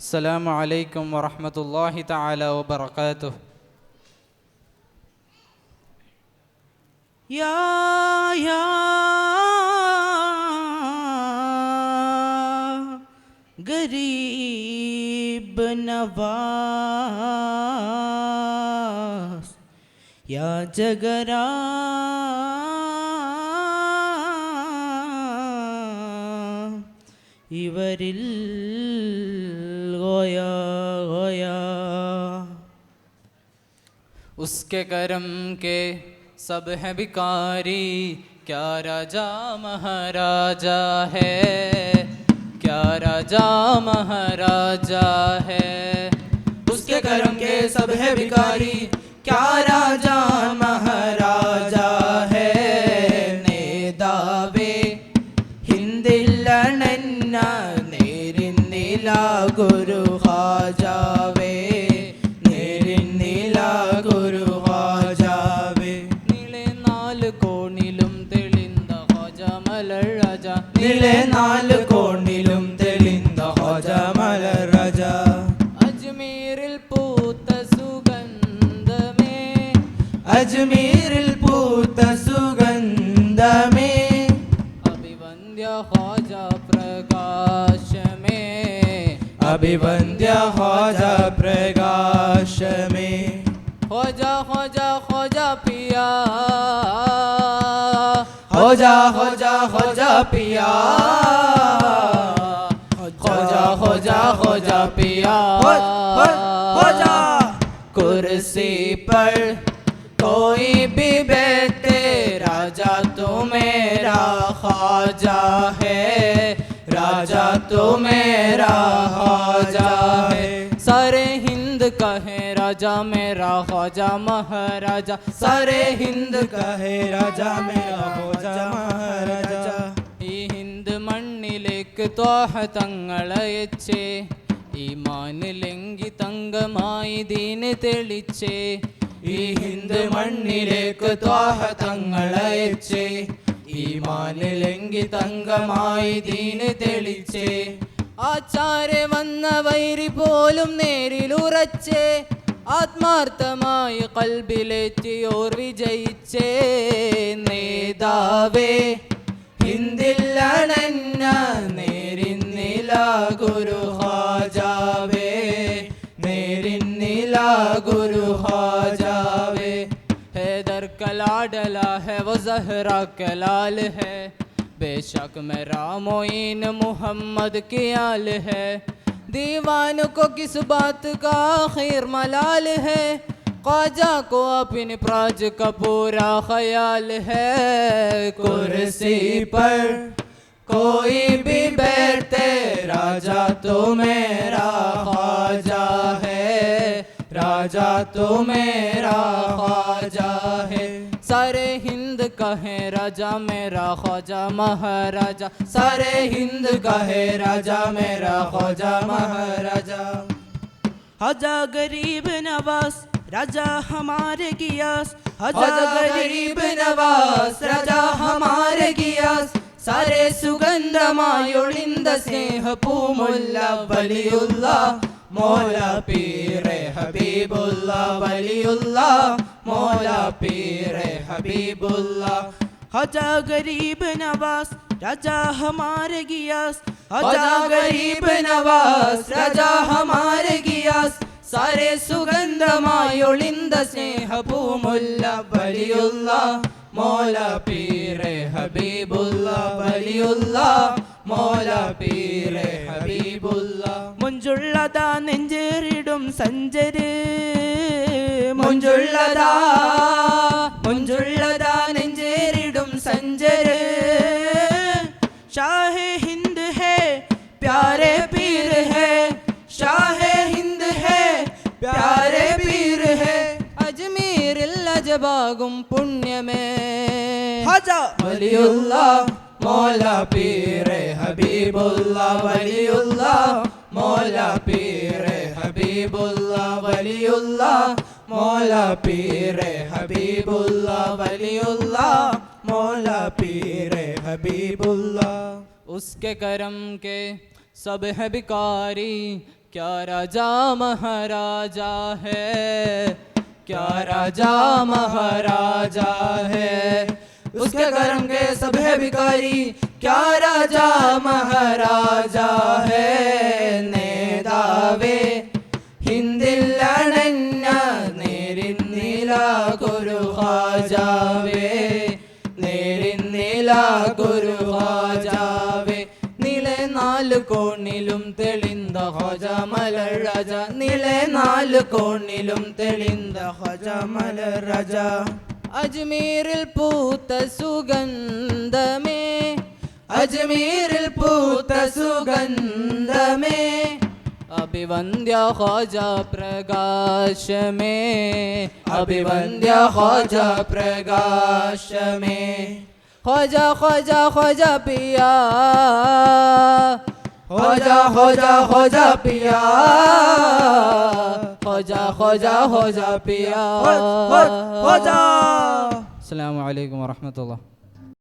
السلام عليكم ورحمة الله تعالى وبركاته. يا गरीब नवाज या जगरा इवरिल गोया गोया उसके करम के सब है भिखारी, क्या राजा महाराजा है, क्या राजा महाराजा है। उसके करम के सब है भिखारी, क्या राजा महाराजा है। നേതാവേ ഹിന്ദില്ലണന്ന നേരിന്നില ഗുരു ഹാജാവേ, നേരിന്നില ഗുരു ഹാജാവേ. നീളെ നാല് കോണിലും തെളിந்த ഹാജ മലരാജ, നീളെ നാല് കോണിലും തെളിந்த ഹാജ മലരാജ. അജ്മീരിൽ പൂത്ത സുഗന്ധമേ, അജ്മീരിൽ പൂത്ത സുഗന്ധമേ, അഭിവന്ദ്യ ഹാജ പ്രകാശമേ, അഭിവന്ദ്യ ഹാജ പ്രകാശമേ. ഹാജ ഹാജ ഹാജ Piya, Hoja Hoja Hoja Piya, Hoja Hoja Hoja Piya. Hoja. कुर्सी पर कोई भी बैठे, राजा तो मेरा ख्वाजा है, राजा तो मेरा ख्वाजा है. सारे हिंद का है राजा मेरा ख्वाजा महाराजा, सारे हिंद का है राजा मेरा ख्वाजा महाराजा. ഈ ഹിന്ദ് മണ്ണിലേക്ക് ത്വാഹ തങ്ങളയച്ചേ, ഈമാനിലെങ്കി തങ്കമായി ദീന് തെളിച്ചേ. ഈ ഹിന്ദ് മണ്ണിലേക്ക് ത്വാഹ തങ്ങളയച്ചേ, ഈമാനിലെങ്കി തങ്കമായി ദീന് തെളിച്ചേ. ആചാര്യ വന്ന വൈരി പോലും നേരിലുറച്ചേ, ആത്മാർത്ഥമായി കൽബിലെത്തിയോർ വിജയിച്ചേ. നേതാവേ ഹിന്ദില്ലണന്ന നേരിന്നില ഗുരു ഹാജാവേ, നേരിന്നില ഗുരു ഹാജാവേ. हैदर का लाडला है वो जहरा का लाल है, बेशक मेरा मोइन मोहम्मद की आल है. दीवान को किस बात का खैर मलाल है, ख्वाजा को अपने प्राज का पूरा ख्याल है. कुर्सी पर कोई भी बैठे, राजा तो मेरा ख्वाजा है, राजा तो मेरा ख्वाजा है. सारे हिंद का है राजा मेरा ख्वाजा महाराजा, सारे हिंद का है राजा मेरा ख्वाजा महाराजा. ख्वाजा गरीब नवाज राजा हमारे गियास, ख्वाजा गरीब नवाज राजा हमारे गियास. सारे സുഗന്ധമായൊളിന്ത സ്നേഹപൂമുല്ല വലിയുള്ള മോല പീറെ ഹബീബുല്ല, വലിയുള്ള മോല പീറെ ഹബീബുല്ല. ख्वाजा गरीब नवाज राजा हमारे गियास, ख्वाजा गरीब नवाज राजा हमारे गियास. सारे സുഗന്ധമായൊളിന്ത സ്നേഹപൂമുല്ല വലിയുള്ള മോല പീറെ ഹബീബുല്ല, വലിയുള്ള മോല പീറെ ഹബീബുല്ല. മുഞ്ചുള്ളതാ നെഞ്ചേറിടും സഞ്ചര്, മുഞ്ചുള്ളതാ മുഞ്ചുള്ളതാ നെഞ്ചേറിടും സഞ്ചര്. ഷാഹെ ഹിന്ദ് ഹേ പ്യാരെ പീർ ഹേ, ഷാഹെ ഹിന്ദ് ഹേ പ്യാരെ പീർ ഹേ. അജ്മീരിൽ അജബാകും പുണ്യമേ, ഹാജ വലിയുള്ള മോല പീറെ ഹബീബുല്ല, വലിയുള്ള മോല പീറെ ഹബീബുല്ല, വലിയുള്ള മോല പീറെ ഹബീബുല്ല, വലിയുള്ള മോല പീറെ ഹബീബുല്ല. उसके करम के सब है भिखारी, क्या राजा महाराजा है, क्या राजा महाराजा है, उसके करम के सब है भिखारी, क्या राजा महाराजा है. നേതാവേ ഹിന്ദില്ലണഞ്ഞ നേരിന്നില കുരു ഹാജാവേ, നേരിന്നില കുരു ഹാജാവേ. നിലെ നാല് കോണിലും തെളിந்த ഖാജ മലർ രാജ, നിലെ നാല് കോണിലും തെളിந்த ഖാജ മലർ രാജ. അജ്മീരിൽ പൂത്ത സുഗന്ധമേ, അജ്മീരിൽ പൂത്ത സുഗന്ധമേ, അഭിവന്ദ്യ ഖാജ പ്രകാശമേ, അഭിവന്ദ്യ ഖാജ പ്രകാശമേ. ഖാജ ഖാജ ഖാജ പിയാ, ഖാജ ഖാജ ഖാജ പിയാ, ഖാജ ഖാജ ഖാജ പിയാ. ഖാജ. അസ്സലാമു അലൈക്കും വറഹ്മത്തുള്ളാഹി.